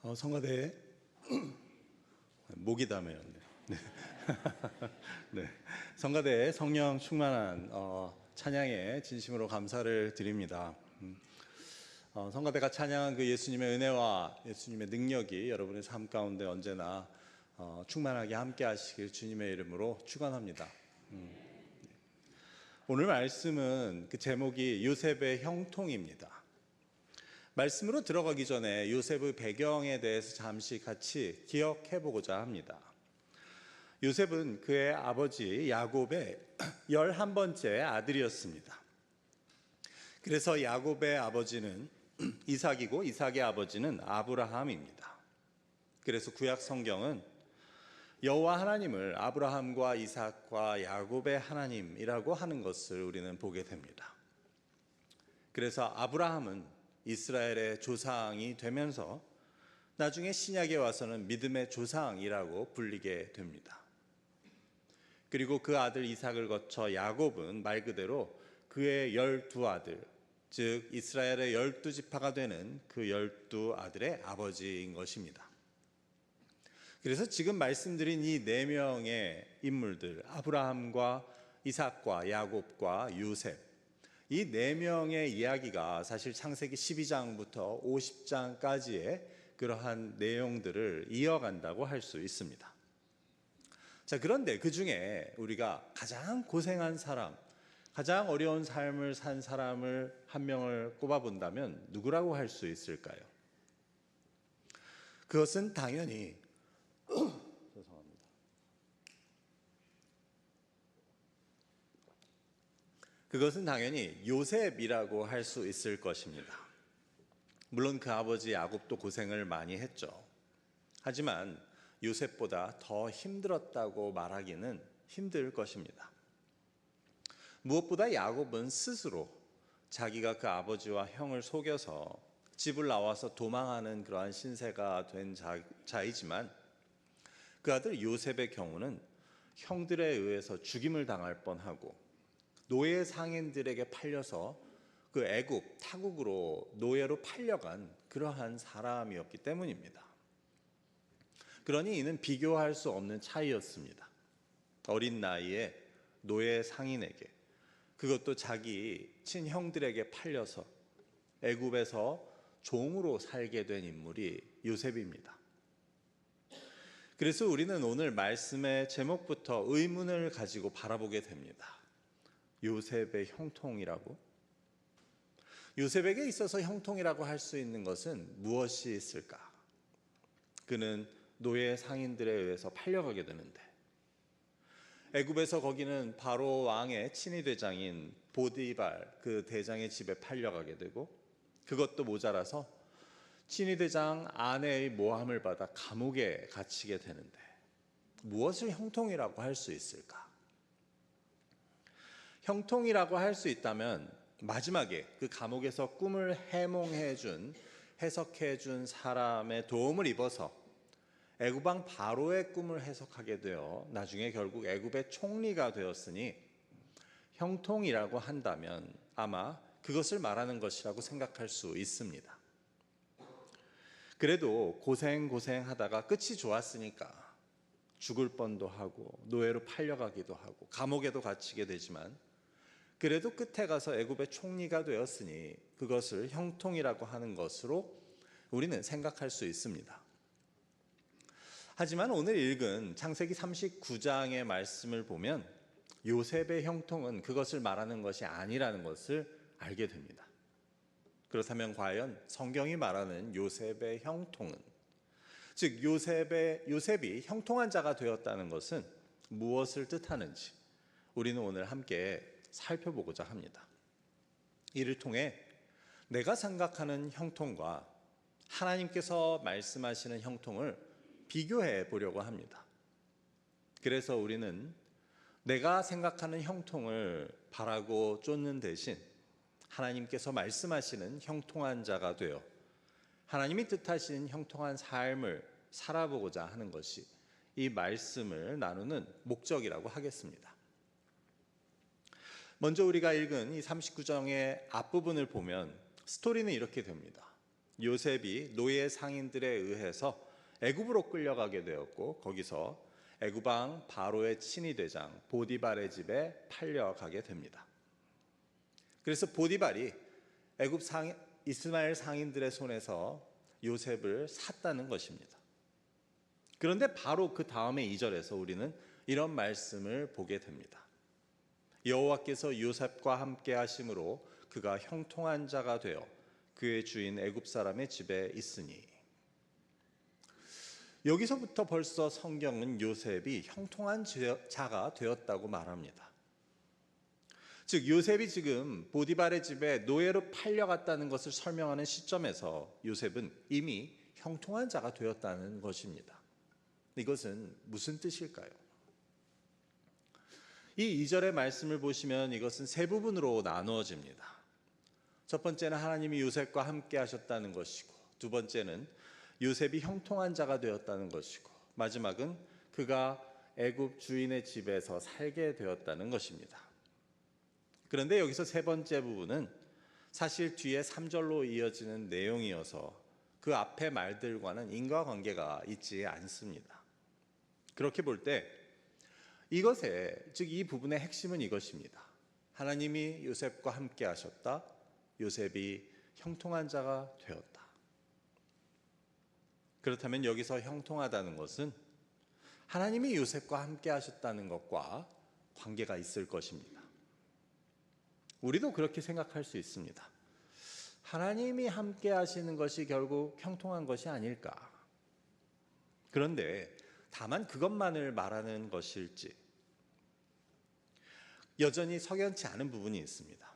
성가대에 목이 다매요. 네. 네. 성가대에 성령 충만한 찬양에 진심으로 감사를 드립니다. 성가대가 찬양한 그 예수님의 은혜와 예수님의 능력이 여러분의 삶 가운데 언제나 충만하게 함께 하시길 주님의 이름으로 축원합니다. 오늘 말씀은 그 제목이 요셉의 형통입니다. 말씀으로 들어가기 전에 요셉의 배경에 대해서 잠시 같이 기억해 보고자 합니다. 요셉은 그의 아버지 야곱의 11번째 아들이었습니다. 그래서 야곱의 아버지는 이삭이고 이삭의 아버지는 아브라함입니다. 그래서 구약 성경은 여호와 하나님을 아브라함과 이삭과 야곱의 하나님이라고 하는 것을 우리는 보게 됩니다. 그래서 아브라함은 이스라엘의 조상이 되면서 나중에 신약에 와서는 믿음의 조상이라고 불리게 됩니다. 그리고 그 아들 이삭을 거쳐 야곱은 말 그대로 그의 12아들, 즉 이스라엘의 12지파가 되는 그 12아들의 아버지인 것입니다. 그래서 지금 말씀드린 이 4명의 인물들, 아브라함과 이삭과 야곱과 요셉, 이 4명의 이야기가 사실 창세기 12장부터 50장까지의 그러한 내용들을 이어간다고 할 수 있습니다. 자, 그런데 그 중에 우리가 가장 고생한 사람, 가장 어려운 삶을 산 사람을 한 명을 꼽아본다면 누구라고 할 수 있을까요? 그것은 당연히 죄송합니다. 그것은 당연히 요셉이라고 할 수 있을 것입니다. 물론 그 아버지 야곱도 고생을 많이 했죠. 하지만 요셉보다 더 힘들었다고 말하기는 힘들 것입니다. 무엇보다 야곱은 스스로 자기가 그 아버지와 형을 속여서 집을 나와서 도망하는 그러한 신세가 된 자이지만 그 아들 요셉의 경우는 형들에 의해서 죽임을 당할 뻔하고 노예 상인들에게 팔려서 그 애굽, 타국으로 노예로 팔려간 그러한 사람이었기 때문입니다. 그러니 이는 비교할 수 없는 차이였습니다. 어린 나이에 노예 상인에게, 그것도 자기 친형들에게 팔려서 애굽에서 종으로 살게 된 인물이 요셉입니다. 그래서 우리는 오늘 말씀의 제목부터 의문을 가지고 바라보게 됩니다. 요셉의 형통이라고? 요셉에게 있어서 형통이라고 할 수 있는 것은 무엇이 있을까? 그는 노예 상인들에 의해서 팔려가게 되는데 애굽에서 거기는 바로 왕의 친위대장인 보디발 그 대장의 집에 팔려가게 되고 그것도 모자라서 친위대장 아내의 모함을 받아 감옥에 갇히게 되는데 무엇을 형통이라고 할 수 있을까? 형통이라고 할 수 있다면 마지막에 그 감옥에서 꿈을 해석해준 사람의 도움을 입어서 애굽왕 바로의 꿈을 해석하게 되어 나중에 결국 애굽의 총리가 되었으니 형통이라고 한다면 아마 그것을 말하는 것이라고 생각할 수 있습니다. 그래도 고생하다가 끝이 좋았으니까 죽을 뻔도 하고 노예로 팔려가기도 하고 감옥에도 갇히게 되지만 그래도 끝에 가서 애굽의 총리가 되었으니 그것을 형통이라고 하는 것으로 우리는 생각할 수 있습니다. 하지만 오늘 읽은 창세기 39장의 말씀을 보면 요셉의 형통은 그것을 말하는 것이 아니라는 것을 알게 됩니다. 그렇다면 과연 성경이 말하는 요셉의 형통은, 즉 요셉이 형통한 자가 되었다는 것은 무엇을 뜻하는지 우리는 오늘 함께 살펴보고자 합니다. 이를 통해 내가 생각하는 형통과 하나님께서 말씀하시는 형통을 비교해 보려고 합니다. 그래서 우리는 내가 생각하는 형통을 바라고 쫓는 대신 하나님께서 말씀하시는 형통한 자가 되어 하나님이 뜻하시는 형통한 삶을 살아보고자 하는 것이 이 말씀을 나누는 목적이라고 하겠습니다. 먼저 우리가 읽은 이 39장의 앞부분을 보면 스토리는 이렇게 됩니다. 요셉이 노예 상인들에 의해서 애굽으로 끌려가게 되었고 거기서 애굽 왕 바로의 친위 대장 보디발의 집에 팔려가게 됩니다. 그래서 보디발이 이스마엘 상인들의 손에서 요셉을 샀다는 것입니다. 그런데 바로 그 다음에 2절에서 우리는 이런 말씀을 보게 됩니다. 여호와께서 요셉과 함께 하심으로 그가 형통한 자가 되어 그의 주인 애굽 사람의 집에 있으니. 여기서부터 벌써 성경은 요셉이 형통한 자가 되었다고 말합니다. 즉 요셉이 지금 보디발의 집에 노예로 팔려갔다는 것을 설명하는 시점에서 요셉은 이미 형통한 자가 되었다는 것입니다. 이것은 무슨 뜻일까요? 이 2절의 말씀을 보시면 이것은 세 부분으로 나누어집니다. 첫 번째는 하나님이 요셉과 함께 하셨다는 것이고, 두 번째는 요셉이 형통한 자가 되었다는 것이고, 마지막은 그가 애굽 주인의 집에서 살게 되었다는 것입니다. 그런데 여기서 세 번째 부분은 사실 뒤에 3절로 이어지는 내용이어서 그 앞의 말들과는 인과관계가 있지 않습니다. 그렇게 볼 때 즉 이 부분의 핵심은 이것입니다. 하나님이 요셉과 함께 하셨다. 요셉이 형통한 자가 되었다. 그렇다면 여기서 형통하다는 것은 하나님이 요셉과 함께 하셨다는 것과 관계가 있을 것입니다. 우리도 그렇게 생각할 수 있습니다. 하나님이 함께 하시는 것이 결국 형통한 것이 아닐까. 그런데 다만 그것만을 말하는 것일지 여전히 석연치 않은 부분이 있습니다.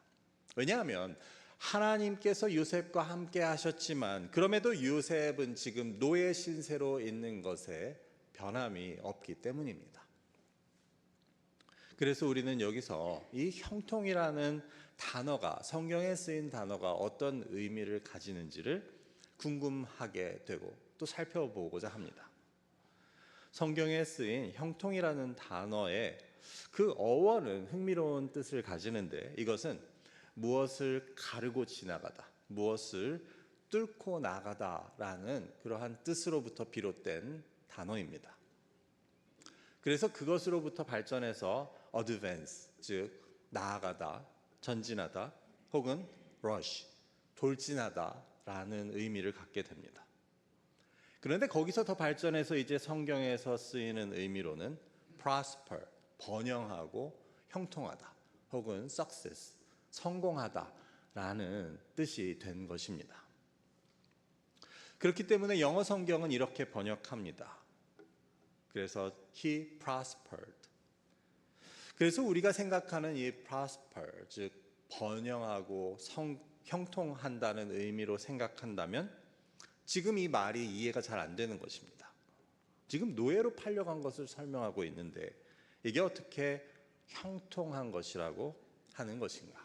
왜냐하면 하나님께서 요셉과 함께 하셨지만 그럼에도 요셉은 지금 노예 신세로 있는 것에 변함이 없기 때문입니다. 그래서 우리는 여기서 이 형통이라는 단어가, 성경에 쓰인 단어가 어떤 의미를 가지는지를 궁금하게 되고 또 살펴보고자 합니다. 성경에 쓰인 형통이라는 단어의 그 어원은 흥미로운 뜻을 가지는데 이것은 무엇을 가르고 지나가다, 무엇을 뚫고 나가다라는 그러한 뜻으로부터 비롯된 단어입니다. 그래서 그것으로부터 발전해서 advance, 즉 나아가다, 전진하다, 혹은 rush, 돌진하다라는 의미를 갖게 됩니다. 그런데 거기서 더 발전해서 이제 성경에서 쓰이는 의미로는 prosper, 번영하고 형통하다, 혹은 success, 성공하다라는 뜻이 된 것입니다. 그렇기 때문에 영어 성경은 이렇게 번역합니다. 그래서 he prospered. 그래서 우리가 생각하는 이 prosper, 즉 번영하고 형통한다는 의미로 생각한다면 지금 이 말이 이해가 잘 안 되는 것입니다. 지금 노예로 팔려간 것을 설명하고 있는데 이게 어떻게 형통한 것이라고 하는 것인가?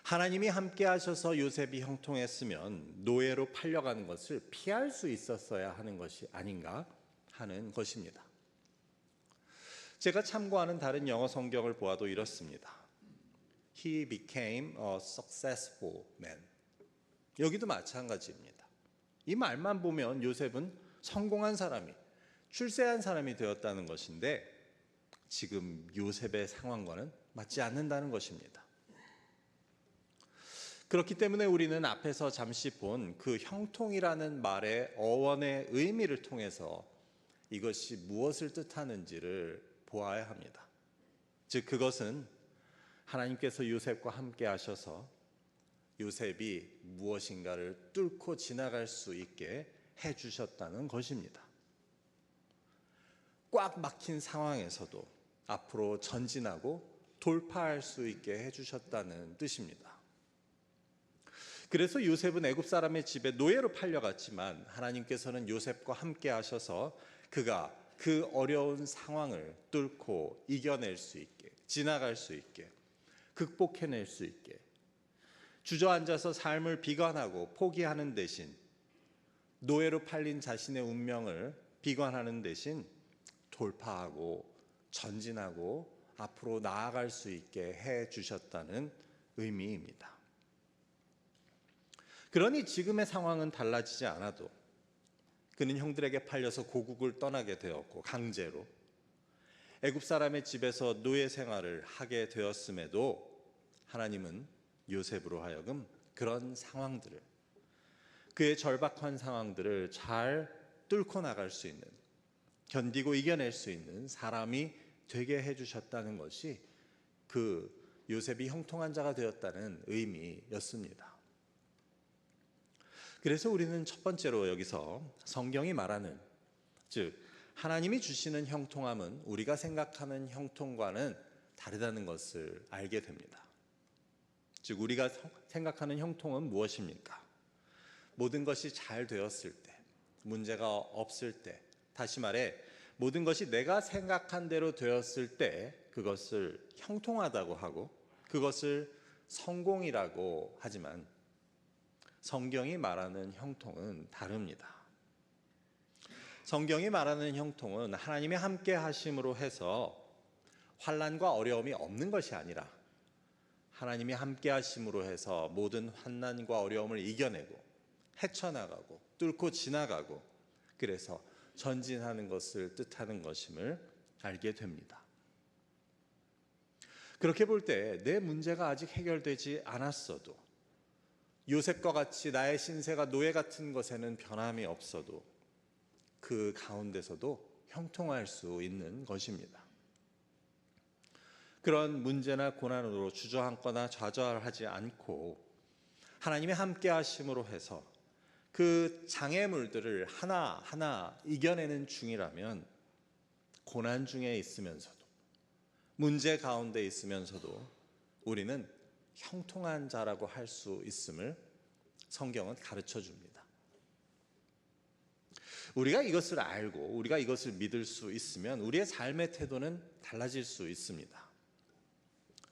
하나님이 함께 하셔서 요셉이 형통했으면 노예로 팔려가는 것을 피할 수 있었어야 하는 것이 아닌가 하는 것입니다. 제가 참고하는 다른 영어 성경을 보아도 이렇습니다. He became a successful man. 여기도 마찬가지입니다. 이 말만 보면 요셉은 성공한 사람이, 출세한 사람이 되었다는 것인데 지금 요셉의 상황과는 맞지 않는다는 것입니다. 그렇기 때문에 우리는 앞에서 잠시 본 그 형통이라는 말의 어원의 의미를 통해서 이것이 무엇을 뜻하는지를 보아야 합니다. 즉 그것은 하나님께서 요셉과 함께 하셔서 요셉이 무엇인가를 뚫고 지나갈 수 있게 해주셨다는 것입니다. 꽉 막힌 상황에서도 앞으로 전진하고 돌파할 수 있게 해주셨다는 뜻입니다. 그래서 요셉은 애굽 사람의 집에 노예로 팔려갔지만 하나님께서는 요셉과 함께 하셔서 그가 그 어려운 상황을 뚫고 이겨낼 수 있게, 지나갈 수 있게, 극복해낼 수 있게, 주저앉아서 삶을 비관하고 포기하는 대신 노예로 팔린 자신의 운명을 비관하는 대신 돌파하고 전진하고 앞으로 나아갈 수 있게 해주셨다는 의미입니다. 그러니 지금의 상황은 달라지지 않아도 그는 형들에게 팔려서 고국을 떠나게 되었고 강제로 애굽 사람의 집에서 노예 생활을 하게 되었음에도 하나님은 요셉으로 하여금 그런 상황들을, 그의 절박한 상황들을 잘 뚫고 나갈 수 있는, 견디고 이겨낼 수 있는 사람이 되게 해주셨다는 것이 그 요셉이 형통한 자가 되었다는 의미였습니다. 그래서 우리는 첫 번째로 여기서 성경이 말하는, 즉 하나님이 주시는 형통함은 우리가 생각하는 형통과는 다르다는 것을 알게 됩니다. 즉 우리가 생각하는 형통은 무엇입니까? 모든 것이 잘 되었을 때, 문제가 없을 때, 다시 말해 모든 것이 내가 생각한 대로 되었을 때 그것을 형통하다고 하고 그것을 성공이라고 하지만 성경이 말하는 형통은 다릅니다. 성경이 말하는 형통은 하나님의 함께 하심으로 해서 환난과 어려움이 없는 것이 아니라 하나님이 함께 하심으로 해서 모든 환난과 어려움을 이겨내고 헤쳐나가고 뚫고 지나가고 그래서 전진하는 것을 뜻하는 것임을 알게 됩니다. 그렇게 볼 때 내 문제가 아직 해결되지 않았어도, 요셉과 같이 나의 신세가 노예 같은 것에는 변함이 없어도 그 가운데서도 형통할 수 있는 것입니다. 그런 문제나 고난으로 주저앉거나 좌절하지 않고 하나님의 함께 하심으로 해서 그 장애물들을 하나하나 이겨내는 중이라면, 고난 중에 있으면서도 문제 가운데 있으면서도 우리는 형통한 자라고 할 수 있음을 성경은 가르쳐 줍니다. 우리가 이것을 알고 우리가 이것을 믿을 수 있으면 우리의 삶의 태도는 달라질 수 있습니다.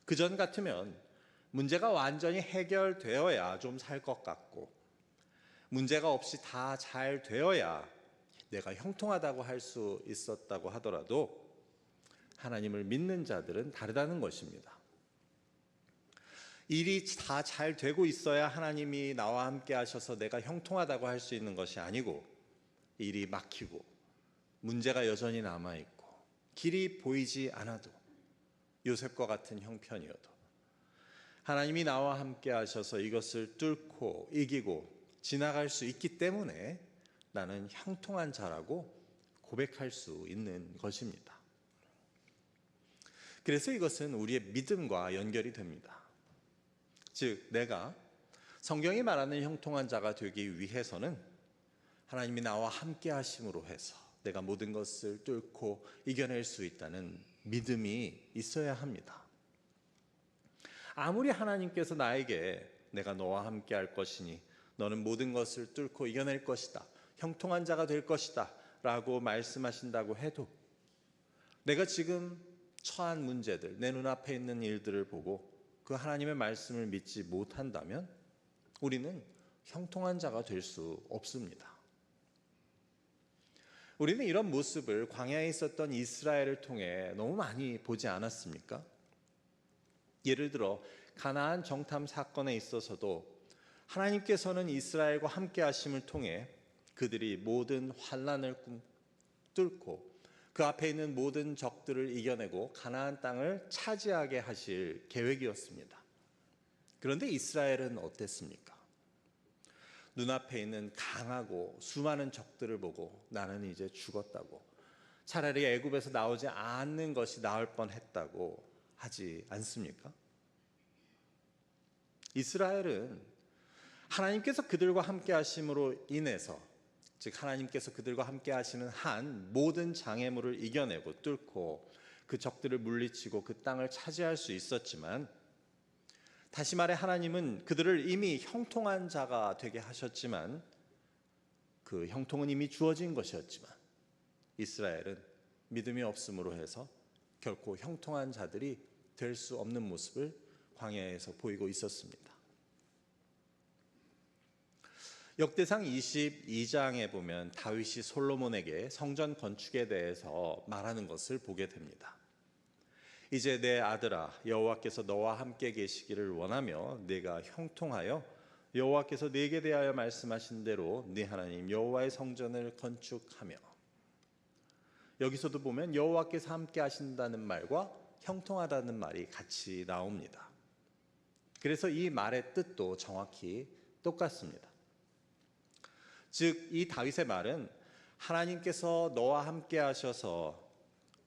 그전 같으면 문제가 완전히 해결되어야 좀 살 것 같고, 문제가 없이 다 잘 되어야 내가 형통하다고 할 수 있었다고 하더라도 하나님을 믿는 자들은 다르다는 것입니다. 일이 다 잘 되고 있어야 하나님이 나와 함께 하셔서 내가 형통하다고 할 수 있는 것이 아니고, 일이 막히고 문제가 여전히 남아있고 길이 보이지 않아도, 요셉과 같은 형편이어도 하나님이 나와 함께 하셔서 이것을 뚫고 이기고 지나갈 수 있기 때문에 나는 형통한 자라고 고백할 수 있는 것입니다. 그래서 이것은 우리의 믿음과 연결이 됩니다. 즉 내가 성경이 말하는 형통한 자가 되기 위해서는 하나님이 나와 함께 하심으로 해서 내가 모든 것을 뚫고 이겨낼 수 있다는 믿음이 있어야 합니다. 아무리 하나님께서 나에게 내가 너와 함께 할 것이니 너는 모든 것을 뚫고 이겨낼 것이다, 형통한 자가 될 것이다 라고 말씀하신다고 해도 내가 지금 처한 문제들, 내 눈앞에 있는 일들을 보고 그 하나님의 말씀을 믿지 못한다면 우리는 형통한 자가 될 수 없습니다. 우리는 이런 모습을 광야에 있었던 이스라엘을 통해 너무 많이 보지 않았습니까? 예를 들어 가나안 정탐 사건에 있어서도 하나님께서는 이스라엘과 함께 하심을 통해 그들이 모든 환난을 뚫고 그 앞에 있는 모든 적들을 이겨내고 가나안 땅을 차지하게 하실 계획이었습니다. 그런데 이스라엘은 어땠습니까? 눈앞에 있는 강하고 수많은 적들을 보고 나는 이제 죽었다고, 차라리 애굽에서 나오지 않는 것이 나을 뻔했다고 하지 않습니까? 이스라엘은 하나님께서 그들과 함께 하심으로 인해서, 즉 하나님께서 그들과 함께 하시는 한 모든 장애물을 이겨내고 뚫고 그 적들을 물리치고 그 땅을 차지할 수 있었지만, 다시 말해 하나님은 그들을 이미 형통한 자가 되게 하셨지만 그 형통은 이미 주어진 것이었지만 이스라엘은 믿음이 없음으로 해서 결코 형통한 자들이 될 수 없는 모습을 광야에서 보이고 있었습니다. 역대상 22장에 보면 다윗이 솔로몬에게 성전 건축에 대해서 말하는 것을 보게 됩니다. 이제 내 아들아, 여호와께서 너와 함께 계시기를 원하며 네가 형통하여 여호와께서 네게 대하여 말씀하신 대로 네 하나님 여호와의 성전을 건축하며, 여기서도 보면 여호와께서 함께 하신다는 말과 형통하다는 말이 같이 나옵니다. 그래서 이 말의 뜻도 정확히 똑같습니다. 즉 이 다윗의 말은 하나님께서 너와 함께 하셔서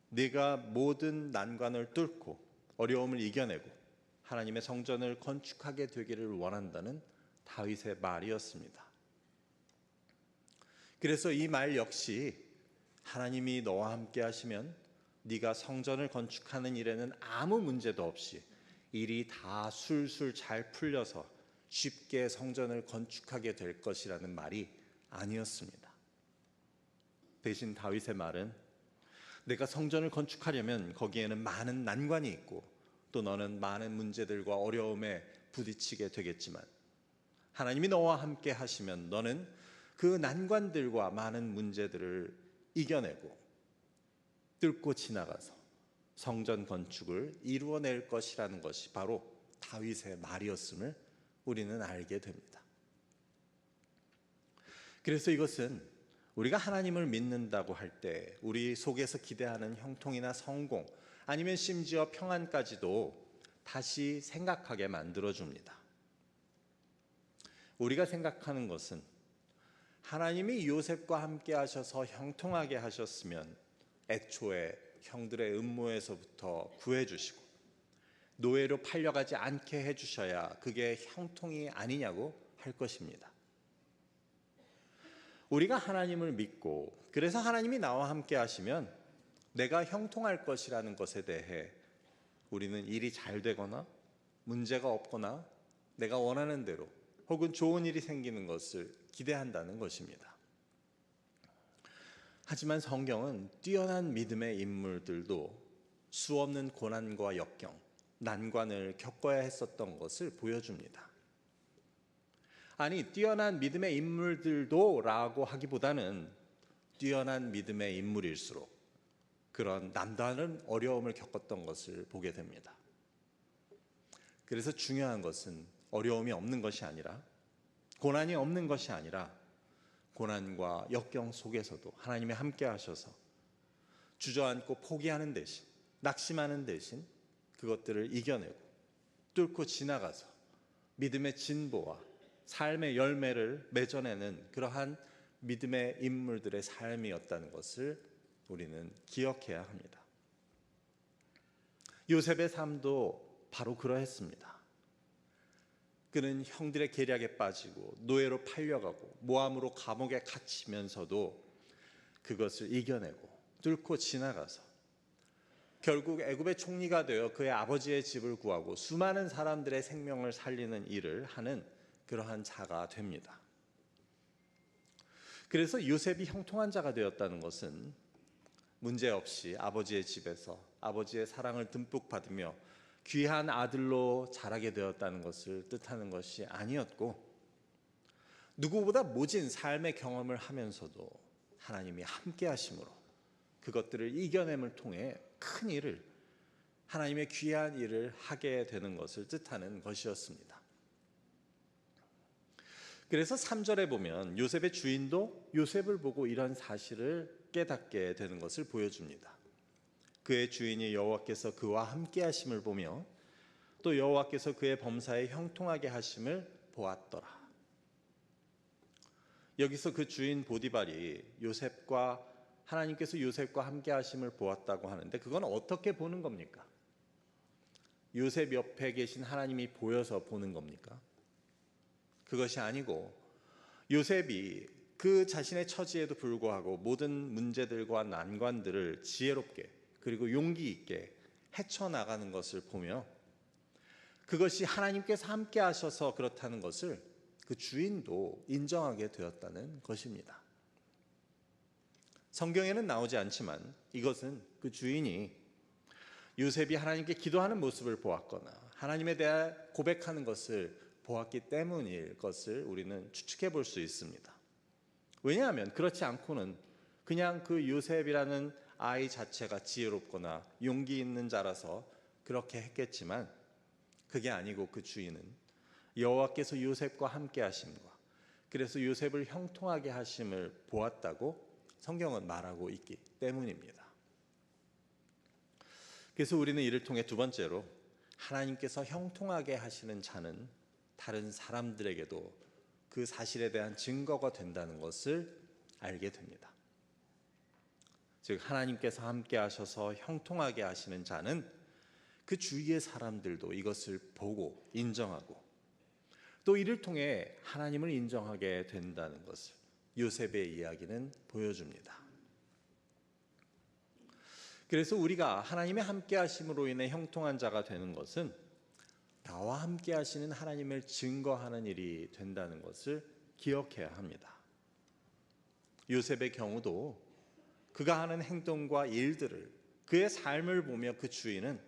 네가 모든 난관을 뚫고 어려움을 이겨내고 하나님의 성전을 건축하게 되기를 원한다는 다윗의 말이었습니다. 그래서 이 말 역시 하나님이 너와 함께 하시면 네가 성전을 건축하는 일에는 아무 문제도 없이 일이 다 술술 잘 풀려서 쉽게 성전을 건축하게 될 것이라는 말이 아니었습니다. 대신 다윗의 말은 내가 성전을 건축하려면 거기에는 많은 난관이 있고 또 너는 많은 문제들과 어려움에 부딪히게 되겠지만 하나님이 너와 함께 하시면 너는 그 난관들과 많은 문제들을 이겨내고 뚫고 지나가서 성전 건축을 이루어낼 것이라는 것이 바로 다윗의 말이었음을 우리는 알게 됩니다. 그래서 이것은 우리가 하나님을 믿는다고 할 때 우리 속에서 기대하는 형통이나 성공 아니면 심지어 평안까지도 다시 생각하게 만들어줍니다. 우리가 생각하는 것은 하나님이 요셉과 함께 하셔서 형통하게 하셨으면 애초에 형들의 음모에서부터 구해주시고 노예로 팔려가지 않게 해주셔야 그게 형통이 아니냐고 할 것입니다. 우리가 하나님을 믿고 그래서 하나님이 나와 함께 하시면 내가 형통할 것이라는 것에 대해 우리는 일이 잘 되거나 문제가 없거나 내가 원하는 대로 혹은 좋은 일이 생기는 것을 기대한다는 것입니다. 하지만 성경은 뛰어난 믿음의 인물들도 수없는 고난과 역경, 난관을 겪어야 했었던 것을 보여줍니다. 아니, 뛰어난 믿음의 인물들도 라고 하기보다는 뛰어난 믿음의 인물일수록 그런 남다른 어려움을 겪었던 것을 보게 됩니다. 그래서 중요한 것은 어려움이 없는 것이 아니라 고난이 없는 것이 아니라 고난과 역경 속에서도 하나님이 함께 하셔서 주저앉고 포기하는 대신 낙심하는 대신 그것들을 이겨내고 뚫고 지나가서 믿음의 진보와 삶의 열매를 맺어내는 그러한 믿음의 인물들의 삶이었다는 것을 우리는 기억해야 합니다. 요셉의 삶도 바로 그러했습니다. 그는 형들의 계략에 빠지고 노예로 팔려가고 모함으로 감옥에 갇히면서도 그것을 이겨내고 뚫고 지나가서 결국 애굽의 총리가 되어 그의 아버지의 집을 구하고 수많은 사람들의 생명을 살리는 일을 하는 그러한 자가 됩니다. 그래서 요셉이 형통한 자가 되었다는 것은 문제없이 아버지의 집에서 아버지의 사랑을 듬뿍 받으며 귀한 아들로 자라게 되었다는 것을 뜻하는 것이 아니었고, 누구보다 모진 삶의 경험을 하면서도 하나님이 함께 하심으로 그것들을 이겨냄을 통해 큰 일을, 하나님의 귀한 일을 하게 되는 것을 뜻하는 것이었습니다. 그래서 3절에 보면 요셉의 주인도 요셉을 보고 이런 사실을 깨닫게 되는 것을 보여줍니다. 그의 주인이 여호와께서 그와 함께 하심을 보며 또 여호와께서 그의 범사에 형통하게 하심을 보았더라. 여기서 그 주인 보디발이 요셉과 하나님께서 요셉과 함께 하심을 보았다고 하는데 그건 어떻게 보는 겁니까? 요셉 옆에 계신 하나님이 보여서 보는 겁니까? 그것이 아니고 요셉이 그 자신의 처지에도 불구하고 모든 문제들과 난관들을 지혜롭게 그리고 용기 있게 헤쳐나가는 것을 보며 그것이 하나님께서 함께 하셔서 그렇다는 것을 그 주인도 인정하게 되었다는 것입니다. 성경에는 나오지 않지만 이것은 그 주인이 요셉이 하나님께 기도하는 모습을 보았거나 하나님에 대해 고백하는 것을 보았기 때문일 것을 우리는 추측해 볼 수 있습니다. 왜냐하면 그렇지 않고는 그냥 그 요셉이라는 아이 자체가 지혜롭거나 용기 있는 자라서 그렇게 했겠지만 그게 아니고 그 주인은 여호와께서 요셉과 함께 하심과 그래서 요셉을 형통하게 하심을 보았다고 성경은 말하고 있기 때문입니다. 그래서 우리는 이를 통해 두 번째로 하나님께서 형통하게 하시는 자는 다른 사람들에게도 그 사실에 대한 증거가 된다는 것을 알게 됩니다. 즉 하나님께서 함께 하셔서 형통하게 하시는 자는 그 주위의 사람들도 이것을 보고 인정하고 또 이를 통해 하나님을 인정하게 된다는 것을 요셉의 이야기는 보여줍니다. 그래서 우리가 하나님의 함께 하심으로 인해 형통한 자가 되는 것은 나와 함께 하시는 하나님을 증거하는 일이 된다는 것을 기억해야 합니다. 요셉의 경우도 그가 하는 행동과 일들을 그의 삶을 보며 그 주인은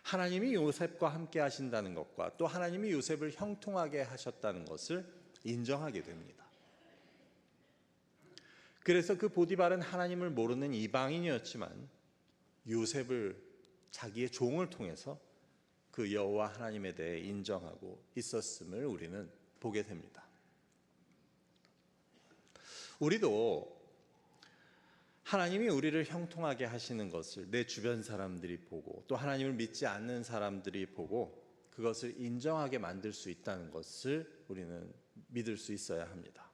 하나님이 요셉과 함께 하신다는 것과 또 하나님이 요셉을 형통하게 하셨다는 것을 인정하게 됩니다. 그래서 그 보디발은 하나님을 모르는 이방인이었지만 요셉을 자기의 종을 통해서 그 여호와 하나님에 대해 인정하고 있었음을 우리는 보게 됩니다. 우리도 하나님이 우리를 형통하게 하시는 것을 내 주변 사람들이 보고 또 하나님을 믿지 않는 사람들이 보고 그것을 인정하게 만들 수 있다는 것을 우리는 믿을 수 있어야 합니다.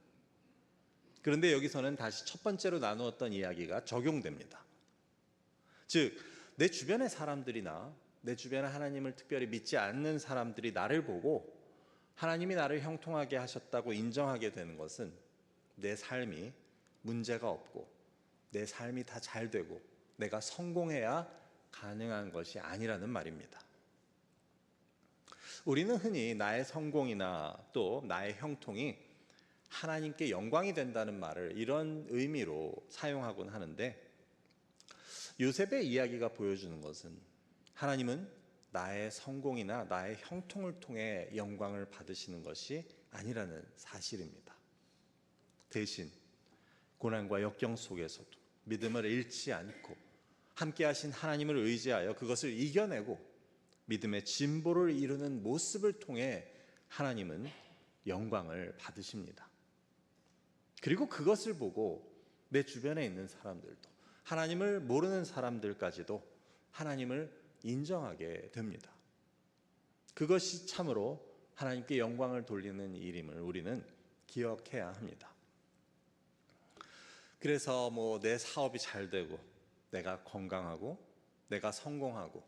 그런데 여기서는 다시 첫 번째로 나누었던 이야기가 적용됩니다. 즉, 내 주변의 사람들이나 내 주변에 하나님을 특별히 믿지 않는 사람들이 나를 보고 하나님이 나를 형통하게 하셨다고 인정하게 되는 것은 내 삶이 문제가 없고 내 삶이 다 잘 되고 내가 성공해야 가능한 것이 아니라는 말입니다. 우리는 흔히 나의 성공이나 또 나의 형통이 하나님께 영광이 된다는 말을 이런 의미로 사용하곤 하는데 요셉의 이야기가 보여주는 것은 하나님은 나의 성공이나 나의 형통을 통해 영광을 받으시는 것이 아니라는 사실입니다. 대신 고난과 역경 속에서도 믿음을 잃지 않고 함께 하신 하나님을 의지하여 그것을 이겨내고 믿음의 진보를 이루는 모습을 통해 하나님은 영광을 받으십니다. 그리고 그것을 보고 내 주변에 있는 사람들도 하나님을 모르는 사람들까지도 하나님을 인정하게 됩니다. 그것이 참으로 하나님께 영광을 돌리는 일임을 우리는 기억해야 합니다. 그래서 내 사업이 잘 되고 내가 건강하고 내가 성공하고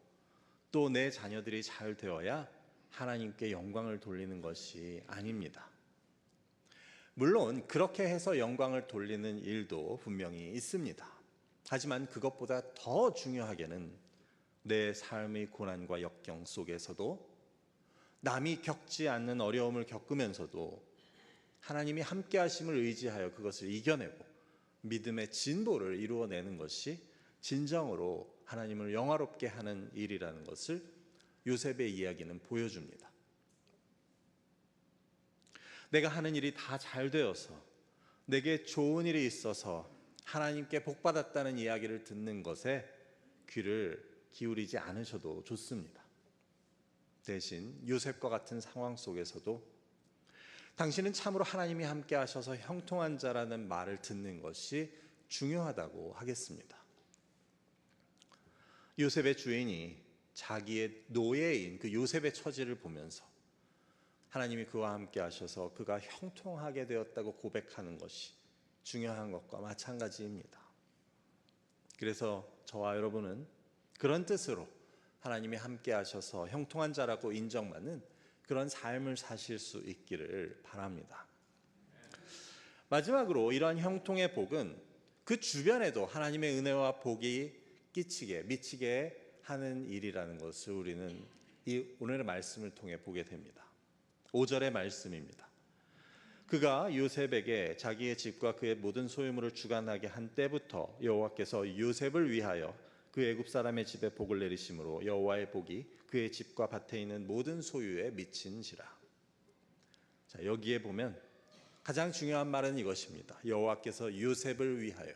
또 내 자녀들이 잘 되어야 하나님께 영광을 돌리는 것이 아닙니다. 물론 그렇게 해서 영광을 돌리는 일도 분명히 있습니다. 하지만 그것보다 더 중요하게는 내 삶의 고난과 역경 속에서도 남이 겪지 않는 어려움을 겪으면서도 하나님이 함께 하심을 의지하여 그것을 이겨내고 믿음의 진보를 이루어내는 것이 진정으로 하나님을 영화롭게 하는 일이라는 것을 요셉의 이야기는 보여줍니다. 내가 하는 일이 다 잘 되어서 내게 좋은 일이 있어서 하나님께 복받았다는 이야기를 듣는 것에 귀를 기울이지 않으셔도 좋습니다. 대신 요셉과 같은 상황 속에서도 당신은 참으로 하나님이 함께 하셔서 형통한 자라는 말을 듣는 것이 중요하다고 하겠습니다. 요셉의 주인이 자기의 노예인 그 요셉의 처지를 보면서 하나님이 그와 함께 하셔서 그가 형통하게 되었다고 고백하는 것이 중요한 것과 마찬가지입니다. 그래서 저와 여러분은 그런 뜻으로 하나님이 함께 하셔서 형통한 자라고 인정받는 그런 삶을 사실 수 있기를 바랍니다. 마지막으로 이러한 형통의 복은 그 주변에도 하나님의 은혜와 복이 미치게 하는 일이라는 것을 우리는 이 오늘의 말씀을 통해 보게 됩니다. 5절의 말씀입니다. 그가 요셉에게 자기의 집과 그의 모든 소유물을 주관하게 한 때부터 여호와께서 요셉을 위하여 그 애굽 사람의 집에 복을 내리심으로 여호와의 복이 그의 집과 밭에 있는 모든 소유에 미친지라. 자, 여기에 보면 가장 중요한 말은 이것입니다. 여호와께서 요셉을 위하여,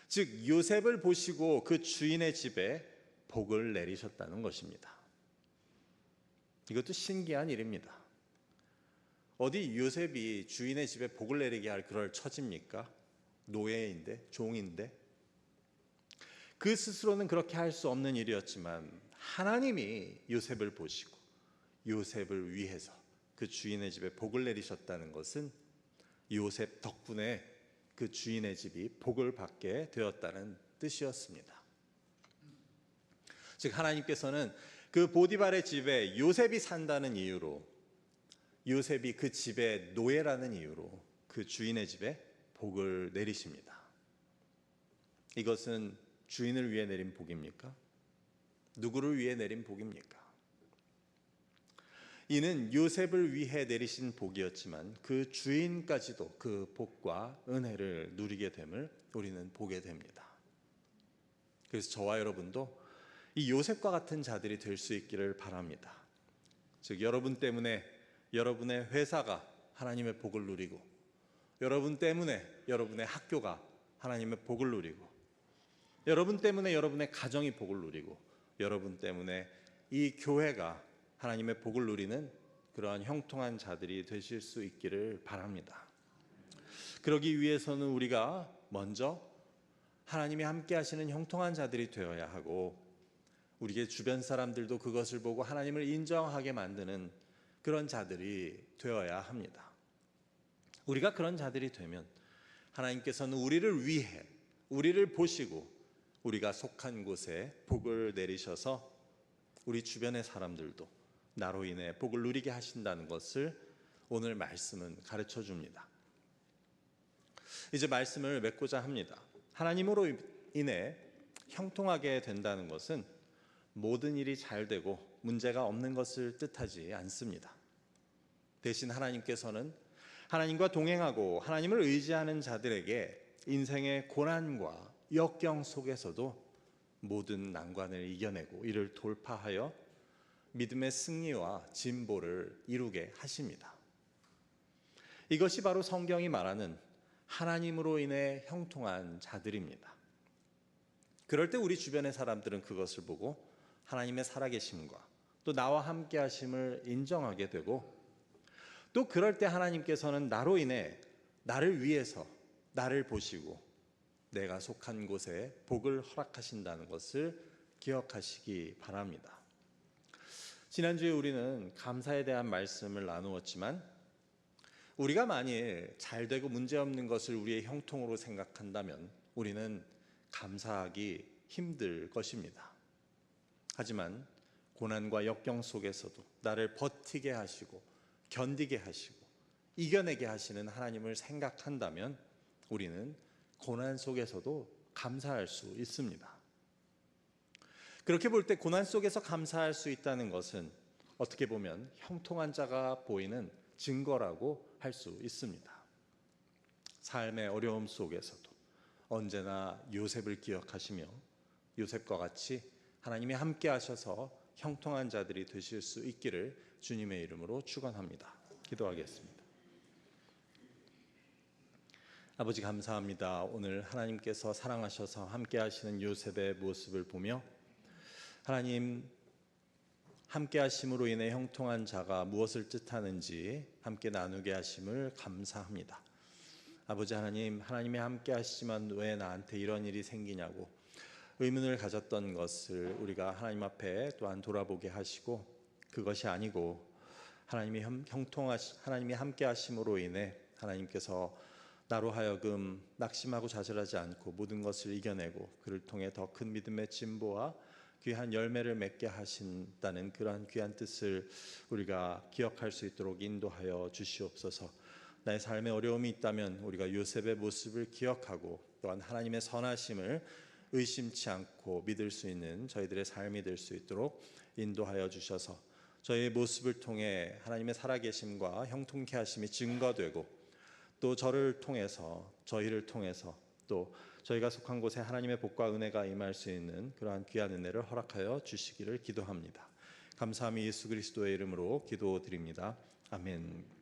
즉 요셉을 보시고 그 주인의 집에 복을 내리셨다는 것입니다. 이것도 신기한 일입니다. 어디 요셉이 주인의 집에 복을 내리게 할 그럴 처지입니까? 노예인데, 종인데. 그 스스로는 그렇게 할 수 없는 일이었지만 하나님이 요셉을 보시고 요셉을 위해서 그 주인의 집에 복을 내리셨다는 것은 요셉 덕분에 그 주인의 집이 복을 받게 되었다는 뜻이었습니다. 즉 하나님께서는 그 보디발의 집에 요셉이 산다는 이유로, 요셉이 그 집의 노예라는 이유로 그 주인의 집에 복을 내리십니다. 이것은 주인을 위해 내린 복입니까? 누구를 위해 내린 복입니까? 이는 요셉을 위해 내리신 복이었지만 그 주인까지도 그 복과 은혜를 누리게 됨을 우리는 보게 됩니다. 그래서 저와 여러분도 이 요셉과 같은 자들이 될 수 있기를 바랍니다. 즉 여러분 때문에 여러분의 회사가 하나님의 복을 누리고, 여러분 때문에 여러분의 학교가 하나님의 복을 누리고, 여러분 때문에 여러분의 가정이 복을 누리고, 여러분 때문에 이 교회가 하나님의 복을 누리는 그러한 형통한 자들이 되실 수 있기를 바랍니다. 그러기 위해서는 우리가 먼저 하나님이 함께 하시는 형통한 자들이 되어야 하고, 우리의 주변 사람들도 그것을 보고 하나님을 인정하게 만드는 그런 자들이 되어야 합니다. 우리가 그런 자들이 되면 하나님께서는 우리를 위해, 우리를 보시고 우리가 속한 곳에 복을 내리셔서 우리 주변의 사람들도 나로 인해 복을 누리게 하신다는 것을 오늘 말씀은 가르쳐 줍니다. 이제 말씀을 맺고자 합니다. 하나님으로 인해 형통하게 된다는 것은 모든 일이 잘 되고 문제가 없는 것을 뜻하지 않습니다. 대신 하나님께서는 하나님과 동행하고 하나님을 의지하는 자들에게 인생의 고난과 역경 속에서도 모든 난관을 이겨내고 이를 돌파하여 믿음의 승리와 진보를 이루게 하십니다. 이것이 바로 성경이 말하는 하나님으로 인해 형통한 자들입니다. 그럴 때 우리 주변의 사람들은 그것을 보고 하나님의 살아계심과 또 나와 함께 하심을 인정하게 되고, 또 그럴 때 하나님께서는 나로 인해 나를 위해서 나를 보시고 내가 속한 곳에 복을 허락하신다는 것을 기억하시기 바랍니다. 지난주에 우리는 감사에 대한 말씀을 나누었지만, 우리가 만일 잘되고 문제없는 것을 우리의 형통으로 생각한다면 우리는 감사하기 힘들 것입니다. 하지만 고난과 역경 속에서도 나를 버티게 하시고 견디게 하시고 이겨내게 하시는 하나님을 생각한다면 우리는 고난 속에서도 감사할 수 있습니다. 그렇게 볼 때 고난 속에서 감사할 수 있다는 것은 어떻게 보면 형통한 자가 보이는 증거라고 할 수 있습니다. 삶의 어려움 속에서도 언제나 요셉을 기억하시며 요셉과 같이 하나님이 함께 하셔서 형통한 자들이 되실 수 있기를 주님의 이름으로 축원합니다. 기도하겠습니다. 아버지 감사합니다. 오늘 하나님께서 사랑하셔서 함께 하시는 요셉의 모습을 보며 하나님 함께 하심으로 인해 형통한 자가 무엇을 뜻하는지 함께 나누게 하심을 감사합니다. 아버지 하나님, 하나님이 함께 하시지만 왜 나한테 이런 일이 생기냐고 의문을 가졌던 것을 우리가 하나님 앞에 또한 돌아보게 하시고, 그것이 아니고 하나님이 하나님이 함께 하심으로 인해 하나님께서 나로 하여금 낙심하고 좌절하지 않고 모든 것을 이겨내고 그를 통해 더 큰 믿음의 진보와 귀한 열매를 맺게 하신다는 그러한 귀한 뜻을 우리가 기억할 수 있도록 인도하여 주시옵소서. 나의 삶에 어려움이 있다면 우리가 요셉의 모습을 기억하고 또한 하나님의 선하심을 의심치 않고 믿을 수 있는 저희들의 삶이 될 수 있도록 인도하여 주셔서 저희의 모습을 통해 하나님의 살아계심과 형통케 하심이 증거되고, 또 저희를 통해서 또 저희가 속한 곳에 하나님의 복과 은혜가 임할 수 있는 그러한 귀한 은혜를 허락하여 주시기를 기도합니다. 감사함이 예수 그리스도의 이름으로 기도드립니다. 아멘.